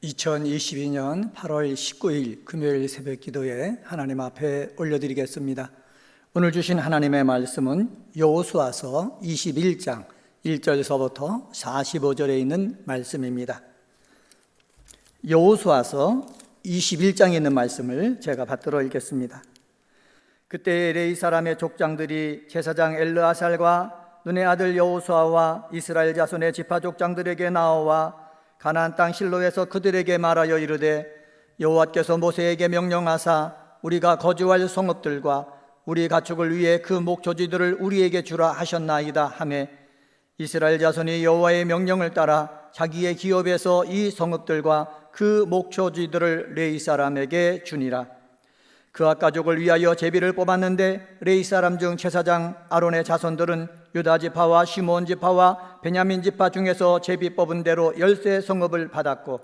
2022년 8월 19일 금요일 새벽 기도에 하나님 앞에 올려드리겠습니다. 오늘 주신 하나님의 말씀은 여호수아서 21장 1절서부터 45절에 있는 말씀입니다. 여호수아서 21장에 있는 말씀을 제가 받들어 읽겠습니다. 그때 레위 사람의 족장들이 제사장 엘르아살과 눈의 아들 여호수아와 이스라엘 자손의 지파 족장들에게 나와 가나안 땅 실로에서 그들에게 말하여 이르되 여호와께서 모세에게 명령하사 우리가 거주할 성읍들과 우리 가축을 위해 그 목초지들을 우리에게 주라 하셨나이다 하매 이스라엘 자손이 여호와의 명령을 따라 자기의 기업에서 이 성읍들과 그 목초지들을 레위 사람에게 주니라. 그앗 가족을 위하여 제비를 뽑았는데 레위 사람 중 제사장 아론의 자손들은 유다 지파와 시므온 지파와 베냐민 지파 중에서 제비 뽑은 대로 10세 성읍을 받았고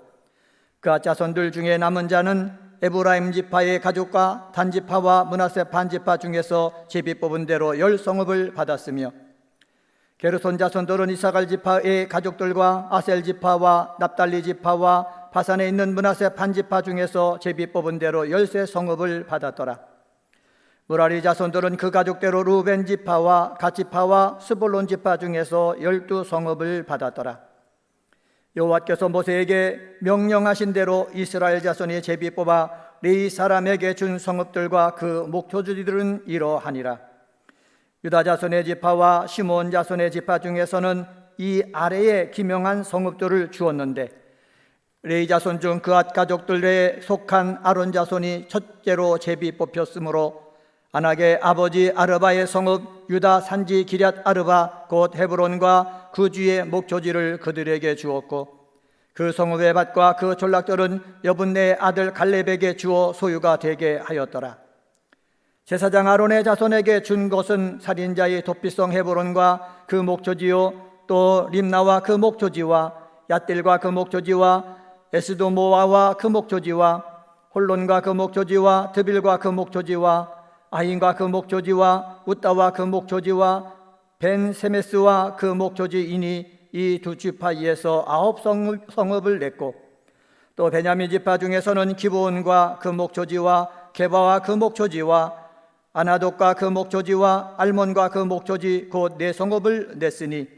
그앗 자손들 중에 남은 자는 에브라임 지파의 가족과 단 지파와 므낫세 반 지파 중에서 제비 뽑은 대로 10성읍을 받았으며 게르손 자손들은 이사갈 지파의 가족들과 아셀 지파와 납달리 지파와 바산에 있는 므낫세 반 지파 중에서 제비 뽑은 대로 10세 성읍을 받았더라. 무라리 자손들은 그 가족대로 루벤 지파와 갓 지파와 스불론 지파 중에서 12성읍을 받았더라. 여호와께서 모세에게 명령하신 대로 이스라엘 자손이 제비 뽑아 레위 사람에게 준 성읍들과 그 목초지들은 이러하니라. 유다 자손의 지파와 시므온 자손의 지파 중에서는 이 아래에 기명한 성읍들을 주었는데 레위 자손 중 그앗 가족들에 속한 아론 자손이 첫째로 제비 뽑혔으므로 아낙의 아버지 아르바의 성읍 유다 산지 기럇 아르바 곧 헤브론과 그 주의 목초지를 그들에게 주었고 그 성읍의 밭과 그 졸락들은 여분네의 아들 갈렙에게 주어 소유가 되게 하였더라. 제사장 아론의 자손에게 준 것은 살인자의 도피성 헤브론과 그 목초지요 또 림나와 그 목초지와 얏딜과 그 목초지와 에스도모아와 그 목초지와 홀론과 그 목초지와 드빌과 그 목초지와 아인과 그 목초지와 웃다와 그 목초지와 벤세메스와 그 목초지이니 이 두 지파에서 9성읍을 냈고 또 베냐민 지파 중에서는 기브온과 그 목초지와 게바와 그 목초지와 아나돗과 그 목초지와 알몬과 그 목초지 곧 4성읍을 냈으니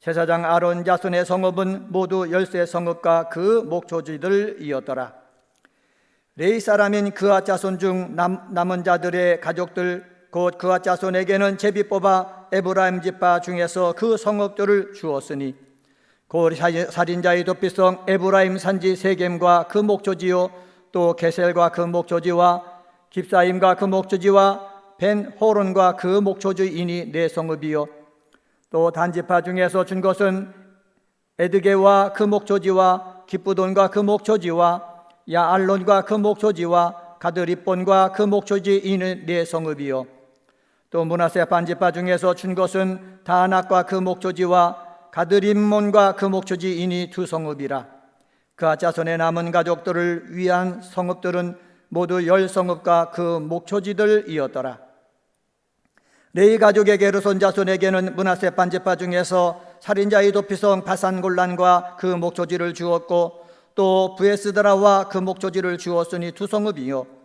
제사장 아론 자손의 성읍은 모두 10세 성읍과 그 목초지들이었더라. 레위 사람인 그앗 자손 중 남은 자들의 가족들 곧 그앗 자손에게는 제비 뽑아 에브라임 지파 중에서 그 성읍들을 주었으니 곧 살인자의 도피성 에브라임 산지 세겜과 그 목초지요 또 게셀과 그 목초지와 깁사임과 그 목초지와 벤 호론과 그 목초지이니 4성읍이요 또 단지파 중에서 준 것은 에드게와 그 목초지와 기쁘돈과 그 목초지와 야알론과 그 목초지와 가드립본과 그 목초지이는 4성읍이요 또 므낫세 반지파 중에서 준 것은 다낙과 그 목초지와 가드림몬과 그 목초지이니 2성읍이라. 그앗 자손의 남은 가족들을 위한 성읍들은 모두 10성읍과 그 목초지들이었더라. 레위 가족의 게르손 자손에게는 므낫세 반지파 중에서 살인자의 도피성 바산골란과 그 목초지를 주었고 또 부에스드라와 그 목초지를 주었으니 2성읍이요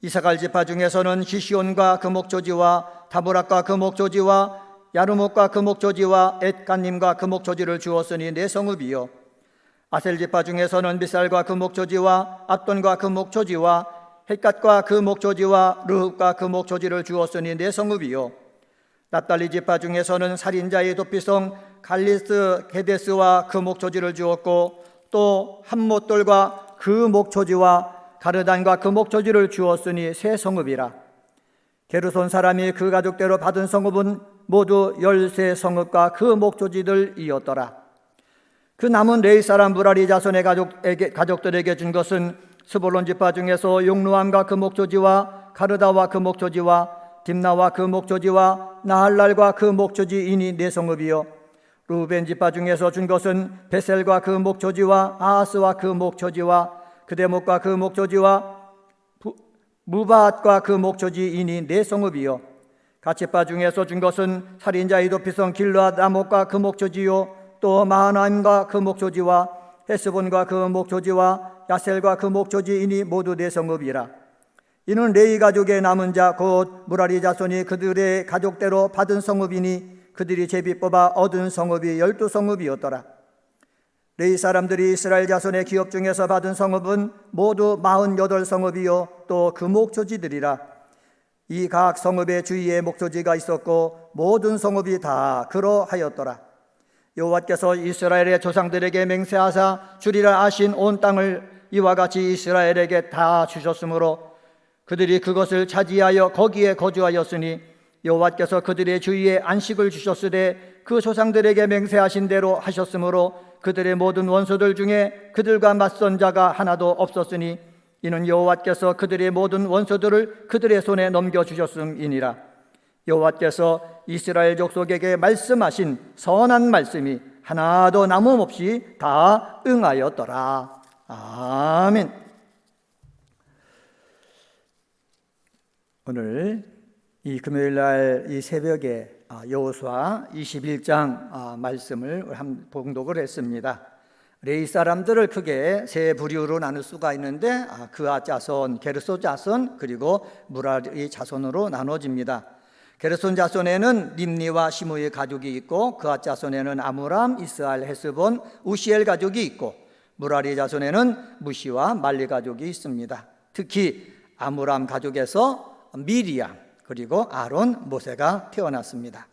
이사갈 지파 중에서는 히시온과 그 목초지와 다브락과 그 목초지와 야르목과 그 목초지와 엣간님과 그 목초지를 주었으니 4성읍이요 아셀 지파 중에서는 미살과 그 목초지와 압돈과 그 목초지와 헷갓과 그 목초지와 르흡과 그 목초지를 주었으니 4성읍이요 납달리 지파 중에서는 살인자의 도피성 갈리스 게데스와 그 목초지를 주었고 또 함못돌과 그 목초지와 가르단과 그 목초지를 주었으니 3성읍이라. 게르손 사람이 그 가족대로 받은 성읍은 모두 10세 성읍과 그 목초지들이었더라. 그 남은 레위 사람 무라리 자손의 가족들에게 준 것은 스불론 지파 중에서 용루암과 그 목초지와 가르다와 그 목초지와 딥나와 그 목초지와 나할랄과 그 목초지이니 4성읍이요 루벤 지파 중에서 준 것은 베셀과 그 목초지와 아하스와 그 목초지와 그데목과 그 목초지와 무바앗과 그 목초지이니 4성읍이요 갓 지파 중에서 준 것은 살인자의 도피성 길르앗 아목과 그 목초지요 또 마하나임과 그 목초지와 헤스본과 그 목조지와 야셀과 그 목조지이니 모두 내 성읍이라. 이는 레위 가족의 남은 자 곧 무라리 자손이 그들의 가족대로 받은 성읍이니 그들이 제비 뽑아 얻은 성읍이 12성읍이었더라. 레위 사람들이 이스라엘 자손의 기업 중에서 받은 성읍은 모두 48성읍이요 또 그 목조지들이라. 이 각 성읍의 주위에 목조지가 있었고 모든 성읍이 다 그러하였더라. 여호와께서 이스라엘의 조상들에게 맹세하사 주리라 하신 온 땅을 이와 같이 이스라엘에게 다 주셨으므로 그들이 그것을 차지하여 거기에 거주하였으니 여호와께서 그들의 주위에 안식을 주셨으되 그 조상들에게 맹세하신 대로 하셨으므로 그들의 모든 원수들 중에 그들과 맞선 자가 하나도 없었으니 이는 여호와께서 그들의 모든 원수들을 그들의 손에 넘겨주셨음이니라. 여호와께서 이스라엘 족속에게 말씀하신 선한 말씀이 하나도 남음없이 다 응하였더라. 아멘. 오늘 이 금요일날 이 새벽에 여호수아 21장 말씀을 봉독을 했습니다. 레위 사람들을 크게 세 부류로 나눌 수가 있는데 그앗 자손, 게르손 자손, 그리고 무라리 자손으로 나눠집니다. 게르손 자손에는 림니와 시므의 가족이 있고 그앗 자손에는 아므람, 이스할, 헤스본, 우시엘 가족이 있고 무라리 자손에는 무시와 말리 가족이 있습니다. 특히 아므람 가족에서 미리암 그리고 아론, 모세가 태어났습니다.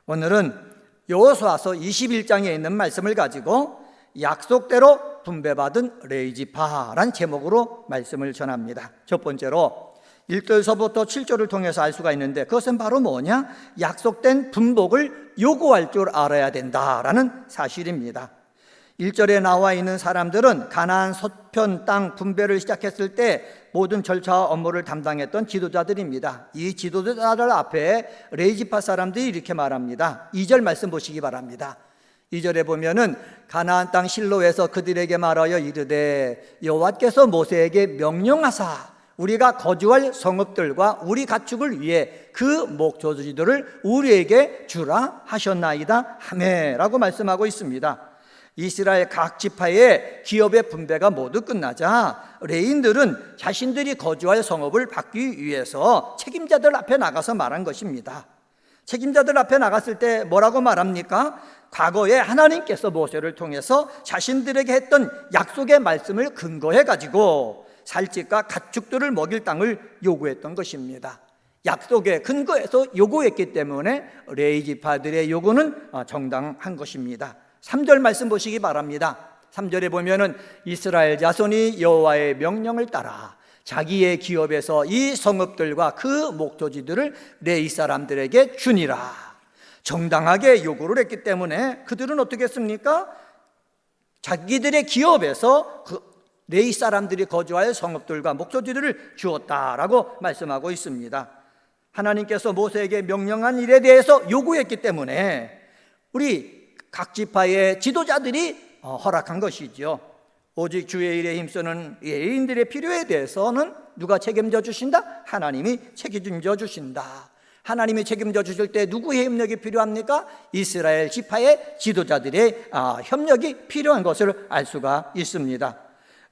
오늘은 여호수아서 21장에 있는 말씀을 가지고 약속대로 분배받은 레위 지파란 제목으로 말씀을 전합니다. 첫 번째로 1절서부터 7절을 통해서 알 수가 있는데 그것은 바로 뭐냐? 약속된 분복을 요구할 줄 알아야 된다라는 사실입니다. 1절에 나와 있는 사람들은 가나안 서편 땅 분배를 시작했을 때 모든 절차와 업무를 담당했던 지도자들입니다. 이 지도자들 앞에 레위 지파 사람들이 이렇게 말합니다. 2절 말씀 보시기 바랍니다. 2절에 보면은 가나안 땅 실로에서 그들에게 말하여 이르되 여호와께서 모세에게 명령하사 우리가 거주할 성읍들과 우리 가축을 위해 그 목조지들을 우리에게 주라 하셨나이다 하매라고 말씀하고 있습니다. 이스라엘 각 지파의 기업의 분배가 모두 끝나자 레위인들은 자신들이 거주할 성읍을 받기 위해서 책임자들 앞에 나가서 말한 것입니다. 책임자들 앞에 나갔을 때 뭐라고 말합니까? 과거에 하나님께서 모세를 통해서 자신들에게 했던 약속의 말씀을 근거해 가지고 살집과 가축들을 먹일 땅을 요구했던 것입니다. 약속에 근거해서 요구했기 때문에 레위 지파들의 요구는 정당한 것입니다. 3절 말씀 보시기 바랍니다. 3절에 보면은 이스라엘 자손이 여호와의 명령을 따라 자기의 기업에서 이 성읍들과 그 목조지들을 레위 사람들에게 주니라. 정당하게 요구를 했기 때문에 그들은 어떻게 했습니까? 자기들의 기업에서 그 레위 사람들이 거주할 성읍들과 목조지들을 주었다라고 말씀하고 있습니다. 하나님께서 모세에게 명령한 일에 대해서 요구했기 때문에 우리 각 지파의 지도자들이 허락한 것이죠. 오직 주의 일에 힘쓰는 레위인들의 필요에 대해서는 누가 책임져 주신다? 하나님이 책임져 주신다. 하나님이 책임져 주실 때 누구의 협력이 필요합니까? 이스라엘 지파의 지도자들의 협력이 필요한 것을 알 수가 있습니다.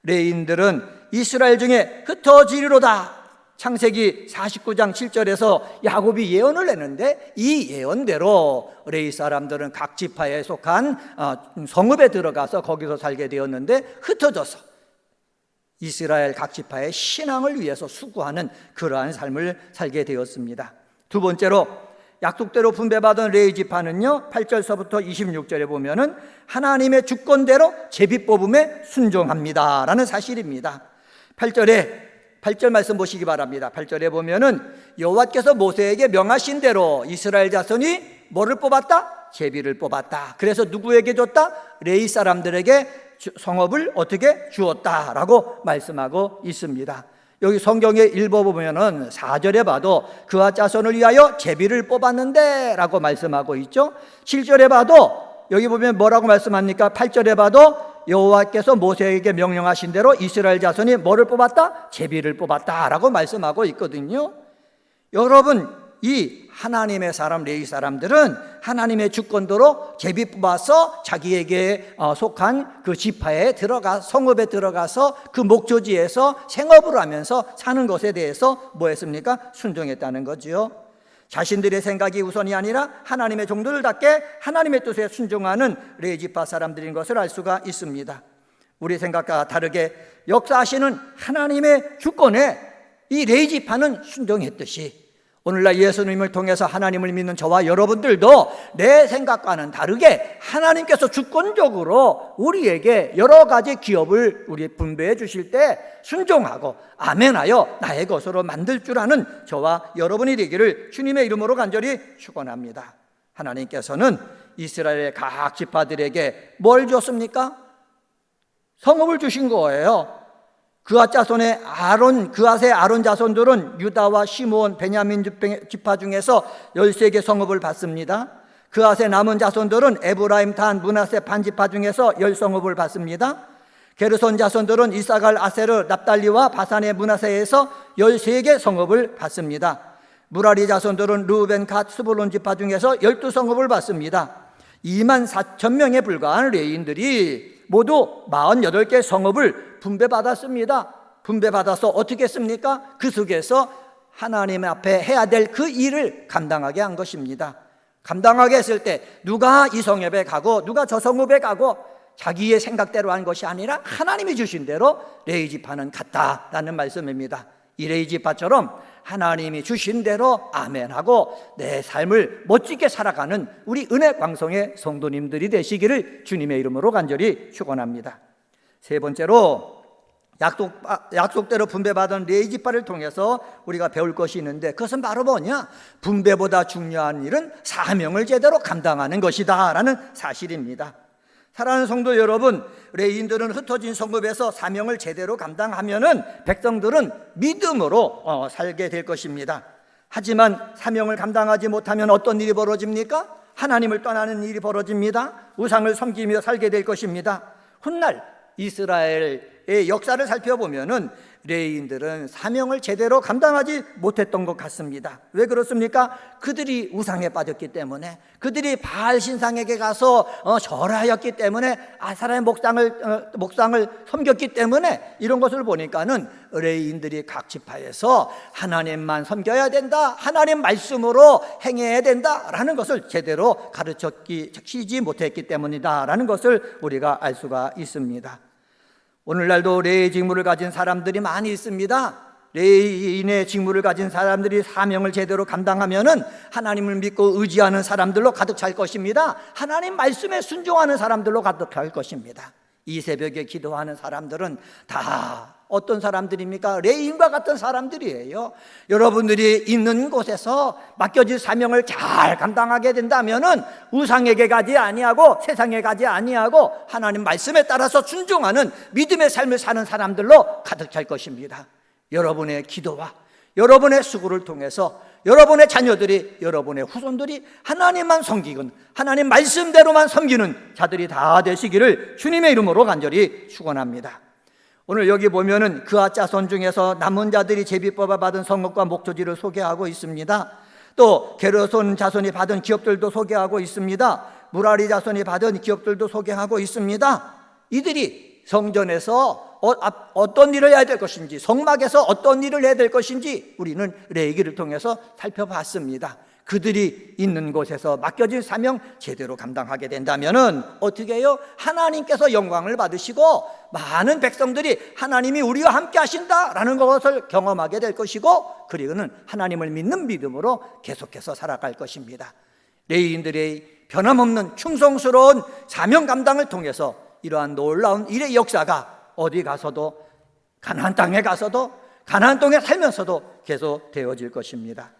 레위인들은 이스라엘 중에 흩어지리로다. 창세기 49장 7절에서 야곱이 예언을 했는데 이 예언대로 레위 사람들은 각 지파에 속한 성읍에 들어가서 거기서 살게 되었는데 흩어져서 이스라엘 각 지파의 신앙을 위해서 수고하는 그러한 삶을 살게 되었습니다. 두 번째로 약속대로 분배받은 레위 지파는요 8절서부터 26절에 보면은 하나님의 주권대로 제비뽑음에 순종합니다라는 사실입니다. 8절 말씀 보시기 바랍니다. 8절에 보면은 여호와께서 모세에게 명하신 대로 이스라엘 자손이 뭐를 뽑았다? 제비를 뽑았다. 그래서 누구에게 줬다? 레위 사람들에게 성읍을 어떻게 주었다라고 말씀하고 있습니다. 여기 성경에 읽어보면은 4절에 봐도 그와 자손을 위하여 제비를 뽑았는데 라고 말씀하고 있죠. 7절에 봐도 여기 보면 뭐라고 말씀합니까? 8절에 봐도 여호와께서 모세에게 명령하신 대로 이스라엘 자손이 뭐를 뽑았다? 제비를 뽑았다라고 말씀하고 있거든요. 여러분 이 하나님의 사람 레위 사람들은 하나님의 주권도로 제비 뽑아서 자기에게 속한 그 지파에 들어가 성읍에 들어가서 그 목조지에서 생업을 하면서 사는 것에 대해서 뭐 했습니까? 순종했다는 거지요. 자신들의 생각이 우선이 아니라 하나님의 종들답게 하나님의 뜻에 순종하는 레위 지파 사람들인 것을 알 수가 있습니다. 우리 생각과 다르게 역사하시는 하나님의 주권에 이 레위 지파는 순종했듯이 오늘날 예수님을 통해서 하나님을 믿는 저와 여러분들도 내 생각과는 다르게 하나님께서 주권적으로 우리에게 여러 가지 기업을 우리 분배해 주실 때 순종하고 아멘하여 나의 것으로 만들 줄 아는 저와 여러분이 되기를 주님의 이름으로 간절히 축원합니다. 하나님께서는 이스라엘의 각 지파들에게 뭘 줬습니까? 성읍을 주신 거예요. 그앗 자손의 그앗의 아론 자손들은 유다와 시므온, 베냐민 지파 중에서 13개 성읍을 받습니다. 그앗의 남은 자손들은 에브라임, 단, 므낫세 반 지파 중에서 10성읍을 받습니다. 게르손 자손들은 이사갈, 아세르, 납달리와 바산의 므낫세에서 13개 성읍을 받습니다. 무라리 자손들은 르우벤, 갓, 스불론 지파 중에서 12성읍을 받습니다. 2만 4천 명에 불과한 레위인들이 모두 48개 성읍을 분배받았습니다. 분배받아서 어떻게 했습니까? 그 속에서 하나님 앞에 해야 될 그 일을 감당하게 한 것입니다. 감당하게 했을 때 누가 이 성읍에 가고 누가 저 성읍에 가고 자기의 생각대로 한 것이 아니라 하나님이 주신 대로 레위 지파는 갔다라는 말씀입니다. 이 레위 지파처럼 하나님이 주신 대로 아멘하고 내 삶을 멋지게 살아가는 우리 은혜 광성의 성도님들이 되시기를 주님의 이름으로 간절히 축원합니다. 세 번째로 약속대로 분배받은 레위 지파를 통해서 우리가 배울 것이 있는데 그것은 바로 뭐냐? 분배보다 중요한 일은 사명을 제대로 감당하는 것이다 라는 사실입니다. 사랑하는 성도 여러분, 레위인들은 흩어진 성읍에서 사명을 제대로 감당하면은 백성들은 믿음으로 살게 될 것입니다. 하지만 사명을 감당하지 못하면 어떤 일이 벌어집니까? 하나님을 떠나는 일이 벌어집니다. 우상을 섬기며 살게 될 것입니다. 훗날 이스라엘의 역사를 살펴보면은 레위인들은 사명을 제대로 감당하지 못했던 것 같습니다. 왜 그렇습니까? 그들이 우상에 빠졌기 때문에, 그들이 바알 신상에게 가서 절하였기 때문에, 아사라의 목상을 섬겼기 때문에 이런 것을 보니까는 레위인들이 각 지파에서 하나님만 섬겨야 된다, 하나님 말씀으로 행해야 된다라는 것을 제대로 가르치지 못했기 때문이다라는 것을 우리가 알 수가 있습니다. 오늘날도 레위 직무를 가진 사람들이 많이 있습니다. 레위인의 직무를 가진 사람들이 사명을 제대로 감당하면은 하나님을 믿고 의지하는 사람들로 가득 찰 것입니다. 하나님 말씀에 순종하는 사람들로 가득 찰 것입니다. 이 새벽에 기도하는 사람들은 다 어떤 사람들입니까? 레위인과 같은 사람들이에요. 여러분들이 있는 곳에서 맡겨진 사명을 잘 감당하게 된다면은 우상에게 가지 아니하고 세상에 가지 아니하고 하나님 말씀에 따라서 순종하는 믿음의 삶을 사는 사람들로 가득 찰 것입니다. 여러분의 기도와 여러분의 수고를 통해서 여러분의 자녀들이, 여러분의 후손들이 하나님만 섬기는, 하나님 말씀대로만 섬기는 자들이 다 되시기를 주님의 이름으로 간절히 축원합니다. 오늘 여기 보면은 그앗 자손 중에서 남은 자들이 제비뽑아 받은 성읍과 목조지를 소개하고 있습니다. 또 게르손 자손이 받은 기업들도 소개하고 있습니다. 무라리 자손이 받은 기업들도 소개하고 있습니다. 이들이 성전에서 어떤 일을 해야 될 것인지, 성막에서 어떤 일을 해야 될 것인지 우리는 레위기를 통해서 살펴봤습니다. 그들이 있는 곳에서 맡겨진 사명 제대로 감당하게 된다면은 어떻게 해요? 하나님께서 영광을 받으시고 많은 백성들이 하나님이 우리와 함께 하신다라는 것을 경험하게 될 것이고, 그리고는 하나님을 믿는 믿음으로 계속해서 살아갈 것입니다. 레위인들의 변함없는 충성스러운 사명 감당을 통해서 이러한 놀라운 일의 역사가 어디 가서도, 가나안 땅에 가서도, 가나안 땅에 살면서도 계속 되어질 것입니다.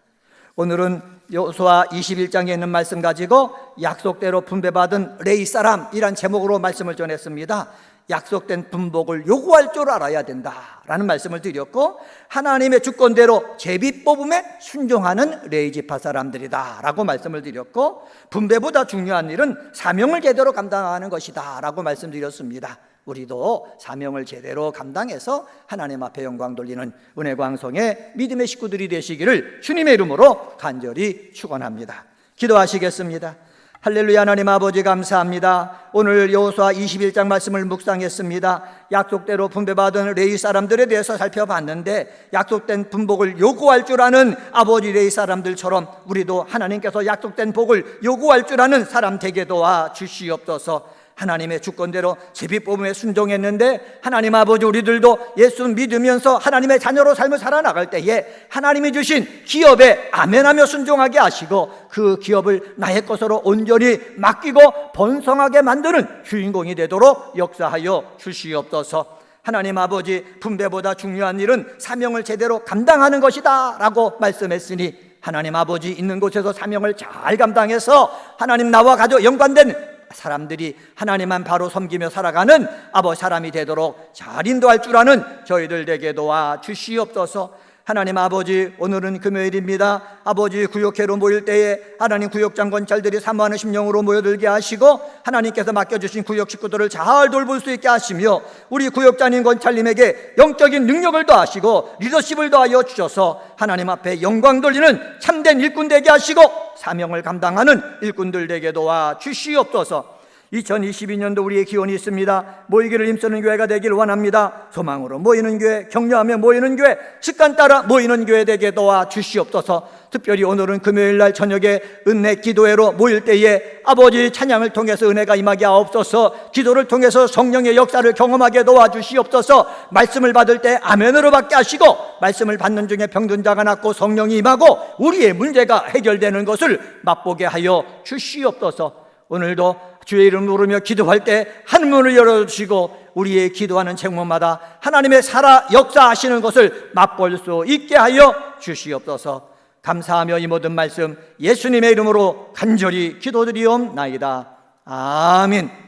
오늘은 여호수아 21장에 있는 말씀 가지고 약속대로 분배받은 레위 사람이란 제목으로 말씀을 전했습니다. 약속된 분복을 요구할 줄 알아야 된다라는 말씀을 드렸고, 하나님의 주권대로 제비 뽑음에 순종하는 레위지파 사람들이다라고 말씀을 드렸고, 분배보다 중요한 일은 사명을 제대로 감당하는 것이다라고 말씀드렸습니다. 우리도 사명을 제대로 감당해서 하나님 앞에 영광 돌리는 은혜광성의 믿음의 식구들이 되시기를 주님의 이름으로 간절히 축원합니다. 기도하시겠습니다. 할렐루야. 하나님 아버지 감사합니다. 오늘 여호수아 21장 말씀을 묵상했습니다. 약속대로 분배받은 레위 사람들에 대해서 살펴봤는데, 약속된 분복을 요구할 줄 아는 아버지 레위 사람들처럼 우리도 하나님께서 약속된 복을 요구할 줄 아는 사람 되게 도와 주시옵소서. 하나님의 주권대로 제비 뽑음에 순종했는데, 하나님 아버지 우리들도 예수 믿으면서 하나님의 자녀로 삶을 살아나갈 때에 하나님이 주신 기업에 아멘하며 순종하게 하시고, 그 기업을 나의 것으로 온전히 맡기고 번성하게 만드는 주인공이 되도록 역사하여 주시옵소서. 하나님 아버지, 분배보다 중요한 일은 사명을 제대로 감당하는 것이다 라고 말씀했으니, 하나님 아버지 있는 곳에서 사명을 잘 감당해서 하나님 나와 가족 연관된 사람들이 하나님만 바로 섬기며 살아가는 아버지 사람이 되도록 잘 인도할 줄 아는 저희들 되게 도와 주시옵소서. 하나님 아버지, 오늘은 금요일입니다. 아버지, 구역회로 모일 때에 하나님 구역장 권찰들이 사모하는 심령으로 모여들게 하시고, 하나님께서 맡겨주신 구역 식구들을 잘 돌볼 수 있게 하시며, 우리 구역장인 권찰님에게 영적인 능력을 더하시고 리더십을 더하여 주셔서 하나님 앞에 영광 돌리는 참된 일꾼 되게 하시고 사명을 감당하는 일꾼들 되게 도와 주시옵소서. 2022년도 우리의 기원이 있습니다. 모이기를 힘쓰는 교회가 되기를 원합니다. 소망으로 모이는 교회, 격려하며 모이는 교회, 습관 따라 모이는 교회 되게 도와 주시옵소서. 특별히 오늘은 금요일날 저녁에 은혜 기도회로 모일 때에 아버지 찬양을 통해서 은혜가 임하게 하옵소서. 기도를 통해서 성령의 역사를 경험하게 도와주시옵소서. 말씀을 받을 때 아멘으로 받게 하시고, 말씀을 받는 중에 병든 자가 낫고 성령이 임하고 우리의 문제가 해결되는 것을 맛보게 하여 주시옵소서. 오늘도 주의 이름 부르며 기도할 때 하늘문을 열어주시고 우리의 기도하는 책무마다 하나님의 살아 역사하시는 것을 맛볼 수 있게 하여 주시옵소서. 감사하며 이 모든 말씀 예수님의 이름으로 간절히 기도드리옵나이다. 아멘.